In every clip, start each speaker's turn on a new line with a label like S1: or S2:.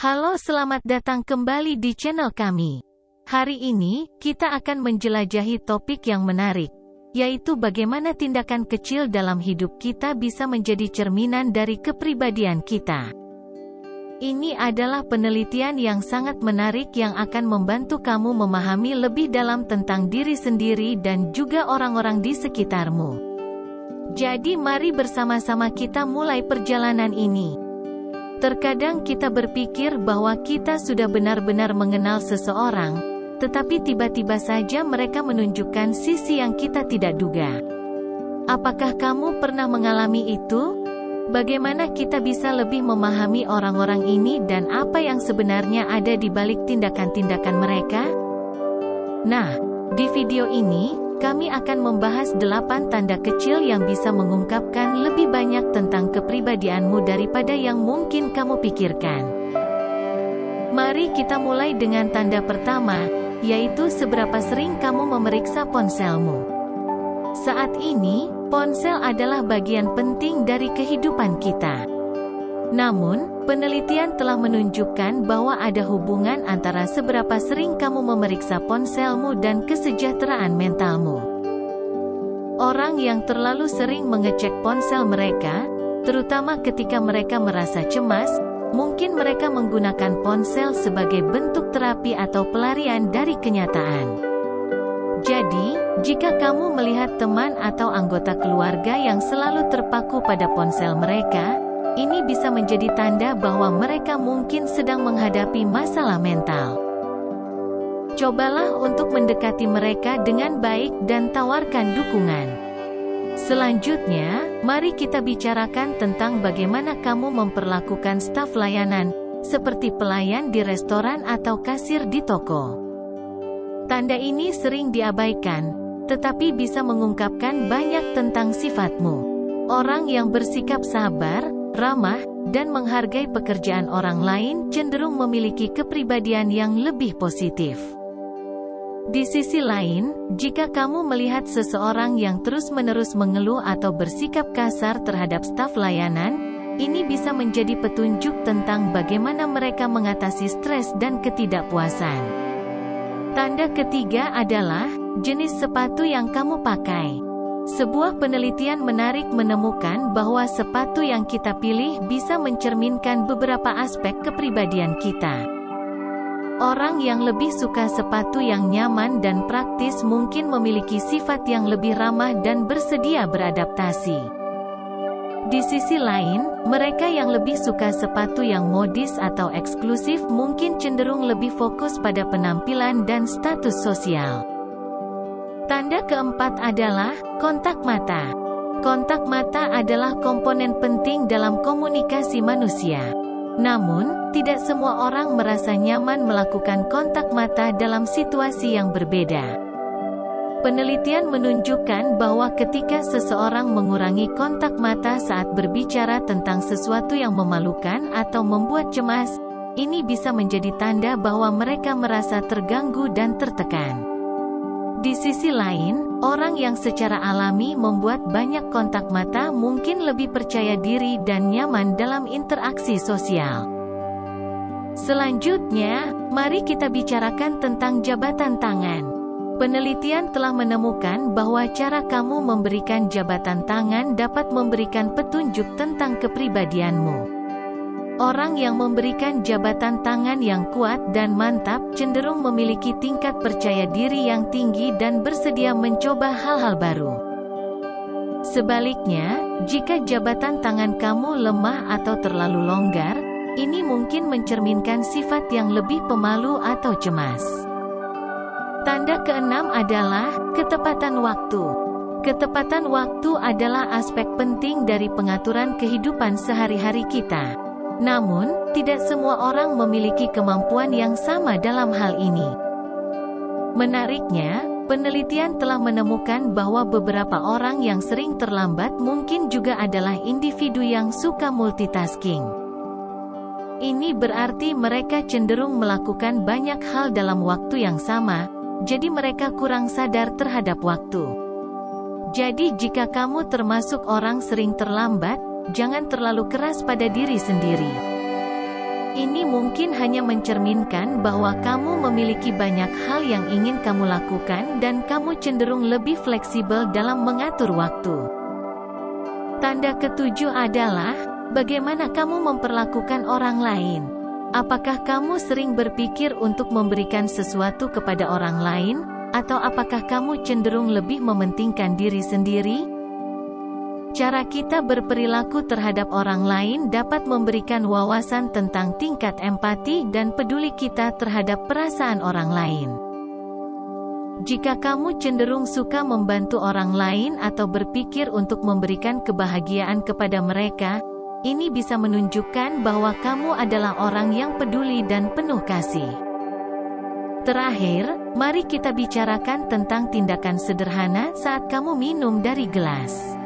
S1: Halo, selamat datang kembali di channel kami. Hari ini, kita akan menjelajahi topik yang menarik, yaitu bagaimana tindakan kecil dalam hidup kita bisa menjadi cerminan dari kepribadian kita. Ini adalah penelitian yang sangat menarik yang akan membantu kamu memahami lebih dalam tentang diri sendiri dan juga orang-orang di sekitarmu. Jadi mari bersama-sama kita mulai perjalanan ini. Terkadang kita berpikir bahwa kita sudah benar-benar mengenal seseorang, tetapi tiba-tiba saja mereka menunjukkan sisi yang kita tidak duga. Apakah kamu pernah mengalami itu? Bagaimana kita bisa lebih memahami orang-orang ini dan apa yang sebenarnya ada di balik tindakan-tindakan mereka? Nah, di video ini, kami akan membahas 8 tanda kecil yang bisa mengungkapkan lebih banyak tentang kepribadianmu daripada yang mungkin kamu pikirkan. Mari kita mulai dengan tanda pertama, yaitu seberapa sering kamu memeriksa ponselmu. Saat ini, ponsel adalah bagian penting dari kehidupan kita. Namun, penelitian telah menunjukkan bahwa ada hubungan antara seberapa sering kamu memeriksa ponselmu dan kesejahteraan mentalmu. Orang yang terlalu sering mengecek ponsel mereka, terutama ketika mereka merasa cemas, mungkin mereka menggunakan ponsel sebagai bentuk terapi atau pelarian dari kenyataan. Jadi, jika kamu melihat teman atau anggota keluarga yang selalu terpaku pada ponsel mereka, ini bisa menjadi tanda bahwa mereka mungkin sedang menghadapi masalah mental. Cobalah untuk mendekati mereka dengan baik dan tawarkan dukungan. Selanjutnya, mari kita bicarakan tentang bagaimana kamu memperlakukan staf layanan, seperti pelayan di restoran atau kasir di toko. Tanda ini sering diabaikan, tetapi bisa mengungkapkan banyak tentang sifatmu. Orang yang bersikap sabar, ramah, dan menghargai pekerjaan orang lain cenderung memiliki kepribadian yang lebih positif. Di sisi lain, jika kamu melihat seseorang yang terus-menerus mengeluh atau bersikap kasar terhadap staf layanan, ini bisa menjadi petunjuk tentang bagaimana mereka mengatasi stres dan ketidakpuasan. Tanda ketiga adalah jenis sepatu yang kamu pakai. Sebuah penelitian menarik menemukan bahwa sepatu yang kita pilih bisa mencerminkan beberapa aspek kepribadian kita. Orang yang lebih suka sepatu yang nyaman dan praktis mungkin memiliki sifat yang lebih ramah dan bersedia beradaptasi. Di sisi lain, mereka yang lebih suka sepatu yang modis atau eksklusif mungkin cenderung lebih fokus pada penampilan dan status sosial. Tanda keempat adalah kontak mata. Kontak mata adalah komponen penting dalam komunikasi manusia. Namun, tidak semua orang merasa nyaman melakukan kontak mata dalam situasi yang berbeda. Penelitian menunjukkan bahwa ketika seseorang mengurangi kontak mata saat berbicara tentang sesuatu yang memalukan atau membuat cemas, ini bisa menjadi tanda bahwa mereka merasa terganggu dan tertekan. Di sisi lain, orang yang secara alami membuat banyak kontak mata mungkin lebih percaya diri dan nyaman dalam interaksi sosial. Selanjutnya, mari kita bicarakan tentang jabatan tangan. Penelitian telah menemukan bahwa cara kamu memberikan jabatan tangan dapat memberikan petunjuk tentang kepribadianmu. Orang yang memberikan jabatan tangan yang kuat dan mantap cenderung memiliki tingkat percaya diri yang tinggi dan bersedia mencoba hal-hal baru. Sebaliknya, jika jabatan tangan kamu lemah atau terlalu longgar, ini mungkin mencerminkan sifat yang lebih pemalu atau cemas. Tanda keenam adalah ketepatan waktu. Ketepatan waktu adalah aspek penting dari pengaturan kehidupan sehari-hari kita. Namun, tidak semua orang memiliki kemampuan yang sama dalam hal ini. Menariknya, penelitian telah menemukan bahwa beberapa orang yang sering terlambat mungkin juga adalah individu yang suka multitasking. Ini berarti mereka cenderung melakukan banyak hal dalam waktu yang sama, jadi mereka kurang sadar terhadap waktu. Jadi jika kamu termasuk orang sering terlambat, jangan terlalu keras pada diri sendiri. Ini mungkin hanya mencerminkan bahwa kamu memiliki banyak hal yang ingin kamu lakukan dan kamu cenderung lebih fleksibel dalam mengatur waktu. Tanda ketujuh adalah, bagaimana kamu memperlakukan orang lain. Apakah kamu sering berpikir untuk memberikan sesuatu kepada orang lain, atau apakah kamu cenderung lebih mementingkan diri sendiri? Cara kita berperilaku terhadap orang lain dapat memberikan wawasan tentang tingkat empati dan peduli kita terhadap perasaan orang lain. Jika kamu cenderung suka membantu orang lain atau berpikir untuk memberikan kebahagiaan kepada mereka, ini bisa menunjukkan bahwa kamu adalah orang yang peduli dan penuh kasih. Terakhir, mari kita bicarakan tentang tindakan sederhana saat kamu minum dari gelas.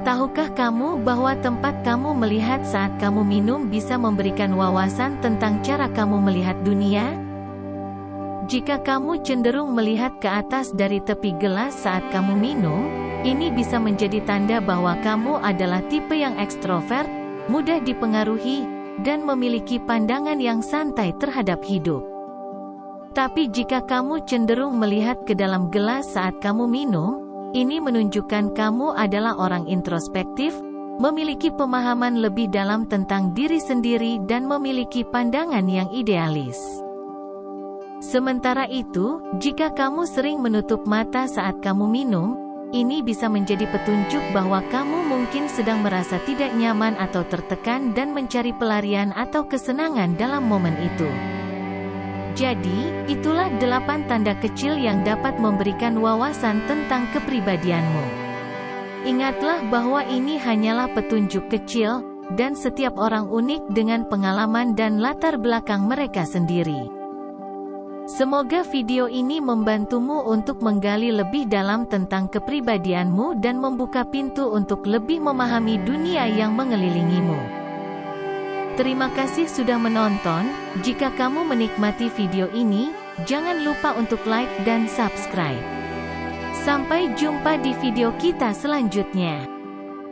S1: Tahukah kamu bahwa tempat kamu melihat saat kamu minum bisa memberikan wawasan tentang cara kamu melihat dunia? Jika kamu cenderung melihat ke atas dari tepi gelas saat kamu minum, ini bisa menjadi tanda bahwa kamu adalah tipe yang ekstrovert, mudah dipengaruhi, dan memiliki pandangan yang santai terhadap hidup. Tapi jika kamu cenderung melihat ke dalam gelas saat kamu minum, ini menunjukkan kamu adalah orang introspektif, memiliki pemahaman lebih dalam tentang diri sendiri dan memiliki pandangan yang idealis. Sementara itu, jika kamu sering menutup mata saat kamu minum, ini bisa menjadi petunjuk bahwa kamu mungkin sedang merasa tidak nyaman atau tertekan dan mencari pelarian atau kesenangan dalam momen itu. Jadi, itulah 8 tanda kecil yang dapat memberikan wawasan tentang kepribadianmu. Ingatlah bahwa ini hanyalah petunjuk kecil, dan setiap orang unik dengan pengalaman dan latar belakang mereka sendiri. Semoga video ini membantumu untuk menggali lebih dalam tentang kepribadianmu dan membuka pintu untuk lebih memahami dunia yang mengelilingimu. Terima kasih sudah menonton. Jika kamu menikmati video ini, jangan lupa untuk like dan subscribe. Sampai jumpa di video kita selanjutnya.